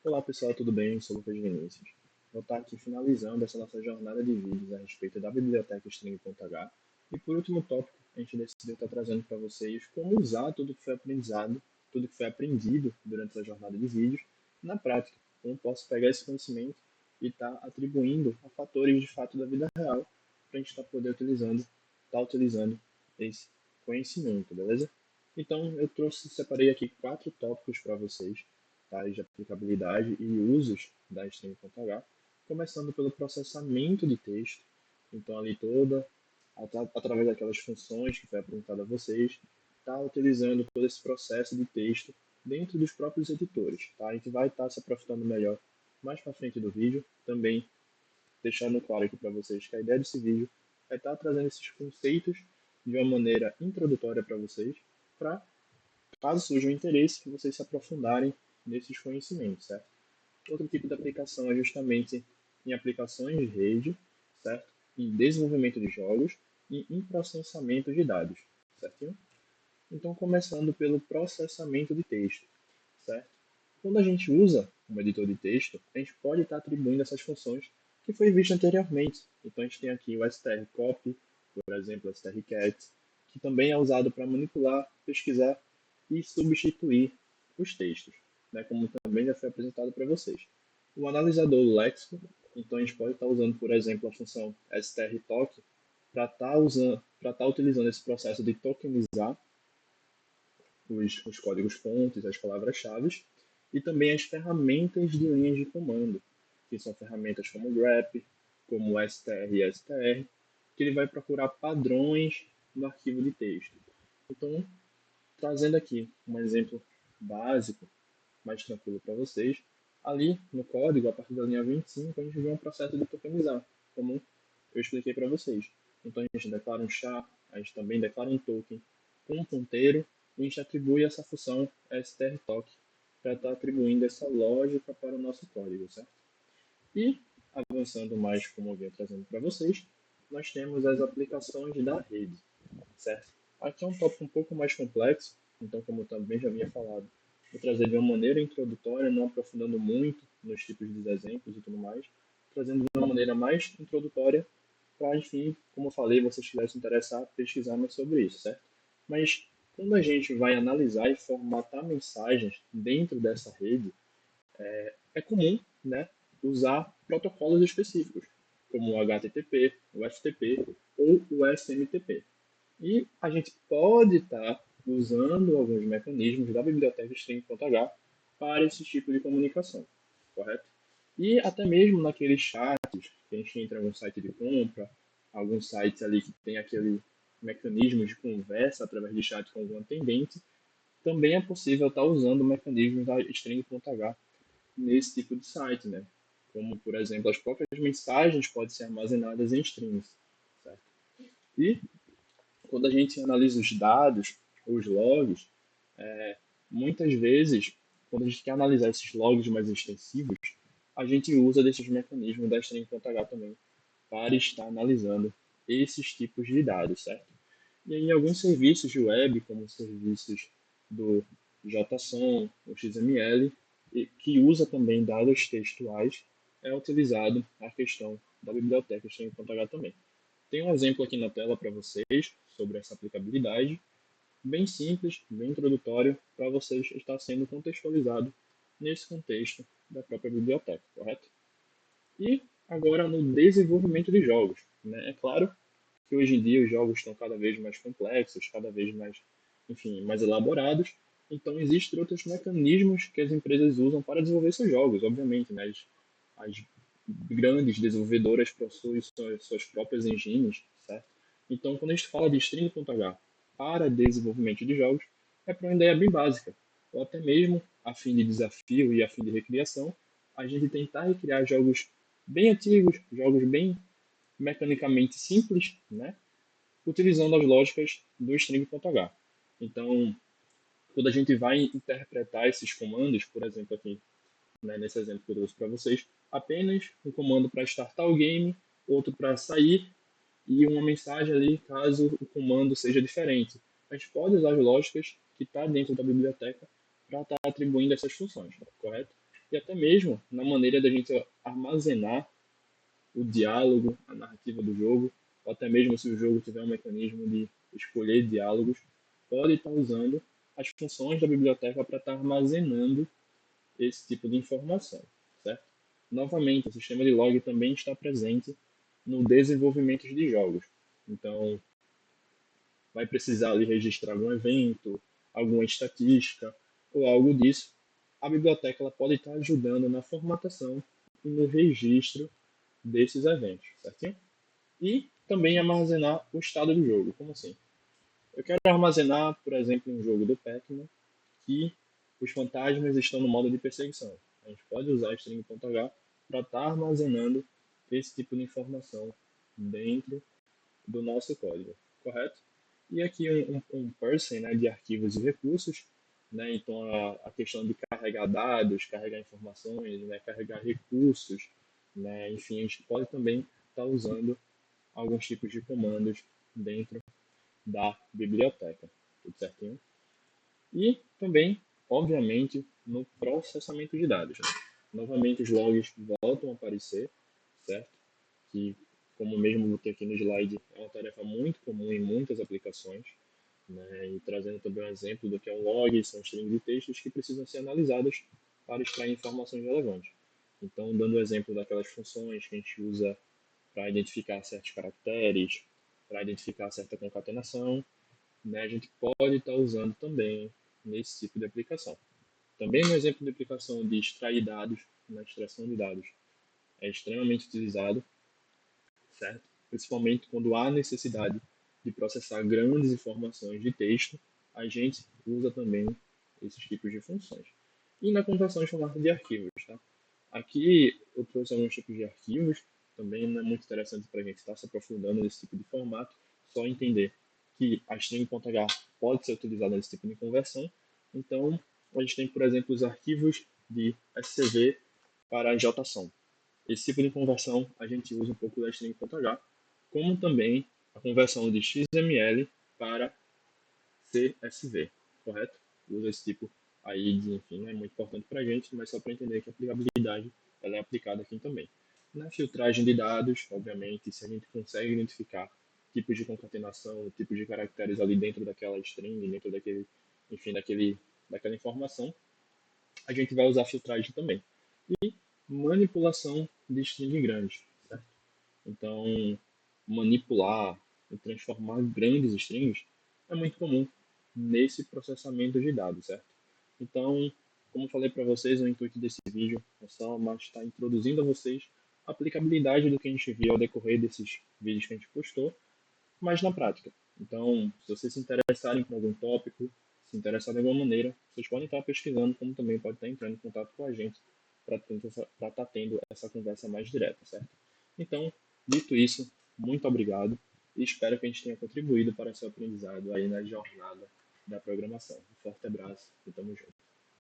Olá pessoal, tudo bem? Eu sou o Lucas Vinícius. Vou estar aqui finalizando essa nossa jornada de vídeos a respeito da biblioteca String.h. E por último tópico, a gente decidiu estar trazendo para vocês como usar tudo que foi aprendizado, tudo que foi aprendido durante essa jornada de vídeos na prática. Como posso pegar esse conhecimento e estar atribuindo a fatores de fato da vida real para a gente estar utilizando esse conhecimento, beleza? Então eu separei aqui 4 tópicos para vocês tais de aplicabilidade e usos da String.h, começando pelo processamento de texto. Então, ali através daquelas funções que foi apresentada a vocês, está utilizando todo esse processo de texto dentro dos próprios editores. Tá? A gente vai estar se aprofundando melhor mais para frente do vídeo, também deixando claro aqui para vocês que a ideia desse vídeo é estar trazendo esses conceitos de uma maneira introdutória para vocês, para caso surja o interesse, que vocês se aprofundarem nesses conhecimentos, certo? Outro tipo de aplicação é justamente em aplicações de rede, certo? Em desenvolvimento de jogos e em processamento de dados, certinho? Então, começando pelo processamento de texto, certo? Quando a gente usa um editor de texto, a gente pode estar atribuindo essas funções que foi visto anteriormente. Então, a gente tem aqui o strcopy, por exemplo, o strcat, que também é usado para manipular, pesquisar e substituir os textos, né, como também já foi apresentado para vocês. O analisador léxico, então a gente pode estar usando, por exemplo, a função strtoc para estar utilizando esse processo de tokenizar os códigos-fontes, as palavras-chave, e também as ferramentas de linhas de comando, que são ferramentas como o grep, como o str e str, que ele vai procurar padrões no arquivo de texto. Então, trazendo aqui um exemplo básico, mais tranquilo para vocês, ali no código, a partir da linha 25, a gente vê um processo de tokenizar, como eu expliquei para vocês. Então a gente declara um char, a gente também declara um token com um ponteiro e a gente atribui essa função strtoc para estar atribuindo essa lógica para o nosso código, certo? E, avançando mais, como eu venho trazendo para vocês, nós temos as aplicações da rede, certo? Aqui é um tópico um pouco mais complexo, então, como eu também já havia falado, vou trazer de uma maneira introdutória, não aprofundando muito nos tipos de exemplos e tudo mais, trazendo de uma maneira mais introdutória para, enfim, como eu falei, vocês quiserem se interessar, pesquisar mais sobre isso, certo? Mas quando a gente vai analisar e formatar mensagens dentro dessa rede, é comum, né, usar protocolos específicos, como o HTTP, o FTP ou o SMTP. E a gente pode estar usando alguns mecanismos da biblioteca String.h para esse tipo de comunicação, correto? E até mesmo naqueles chats que a gente entra em algum site de compra, alguns sites ali que tem aquele mecanismo de conversa através de chat com algum atendente, também é possível estar usando mecanismos da String.h nesse tipo de site, né? Como, por exemplo, as próprias mensagens podem ser armazenadas em strings, certo? E quando a gente analisa os dados, os logs, muitas vezes, quando a gente quer analisar esses logs mais extensivos, a gente usa desses mecanismos da string.h também para estar analisando esses tipos de dados, certo? E em alguns serviços de web, como serviços do JSON, o XML, que usa também dados textuais, é utilizado a questão da biblioteca string.h também. Tem um exemplo aqui na tela para vocês sobre essa aplicabilidade, bem simples, bem introdutório, para vocês estar sendo contextualizado nesse contexto da própria biblioteca, correto? E agora no desenvolvimento de jogos. Né? É claro que hoje em dia os jogos estão cada vez mais complexos, cada vez mais, enfim, mais elaborados. Então existem outros mecanismos que as empresas usam para desenvolver seus jogos, obviamente, né? As grandes desenvolvedoras possuem suas próprias engines, certo? Então, quando a gente fala de string.h para desenvolvimento de jogos, é para uma ideia bem básica, ou até mesmo a fim de desafio e a fim de recriação, a gente tentar recriar jogos bem antigos, jogos bem mecanicamente simples, né? Utilizando as lógicas do string.h. Então, quando a gente vai interpretar esses comandos, por exemplo, aqui, né, nesse exemplo que eu trouxe para vocês, apenas um comando para startar o game, outro para sair e uma mensagem ali caso o comando seja diferente. A gente pode usar as lógicas que está dentro da biblioteca para estar atribuindo essas funções, correto? e até mesmo na maneira da gente armazenar o diálogo, a narrativa do jogo, ou até mesmo se o jogo tiver um mecanismo de escolher diálogos, pode estar usando as funções da biblioteca para estar armazenando esse tipo de informação, certo? Novamente, o sistema de log também está presente no desenvolvimento de jogos. Então, vai precisar ali registrar algum evento, alguma estatística ou algo disso. A biblioteca ela pode estar ajudando na formatação e no registro desses eventos, certinho? E também armazenar o estado do jogo. Como assim? Eu quero armazenar, por exemplo, um jogo do Pac-Man que os fantasmas estão no modo de perseguição. A gente pode usar string.h para estar armazenando esse tipo de informação dentro do nosso código, correto? E aqui um parsing, né, de arquivos e recursos, né, então a questão de carregar dados, carregar informações, né, carregar recursos, né, enfim, a gente pode também estar usando alguns tipos de comandos dentro da biblioteca, tudo certinho? E também, obviamente, no processamento de dados. Né? Novamente, os logs voltam a aparecer, certo? Que, como mesmo botei aqui no slide, é uma tarefa muito comum em muitas aplicações. Né? E trazendo também um exemplo do que é um log, são strings de textos que precisam ser analisadas para extrair informações relevantes. Então, dando o exemplo daquelas funções que a gente usa para identificar certos caracteres, para identificar certa concatenação, né, a gente pode estar usando também nesse tipo de aplicação. Também no exemplo de aplicação de extrair dados, na extração de dados, é extremamente utilizado, certo? Principalmente quando há necessidade de processar grandes informações de texto, a gente usa também esses tipos de funções. E na conversão em formato de arquivos, tá? Aqui eu trouxe alguns tipos de arquivos, também não é muito interessante para a gente estar se aprofundando nesse tipo de formato, só entender que a string.h pode ser utilizada nesse tipo de conversão. Então, a gente tem, por exemplo, os arquivos de SCV para JSON. Esse tipo de conversão a gente usa um pouco da string.h, como também a conversão de XML para CSV, correto? Usa esse tipo aí de, enfim, não é muito importante para a gente, mas só para entender que a aplicabilidade ela é aplicada aqui também. Na filtragem de dados, obviamente, se a gente consegue identificar tipos de concatenação, tipos de caracteres ali dentro daquela string, dentro daquele, enfim, daquela informação, a gente vai usar filtragem também. E manipulação de string grandes, certo? Então, manipular e transformar grandes strings é muito comum nesse processamento de dados, certo? Então, como falei para vocês, o intuito desse vídeo é só estar introduzindo a vocês a aplicabilidade do que a gente viu ao decorrer desses vídeos que a gente postou, mas na prática. Então, se vocês se interessarem por algum tópico, se interessarem de alguma maneira, vocês podem estar pesquisando, como também podem estar entrando em contato com a gente para estar tendo essa conversa mais direta, certo? Então, dito isso, muito obrigado e espero que a gente tenha contribuído para o seu aprendizado aí na jornada da programação. Um forte abraço e tamo junto.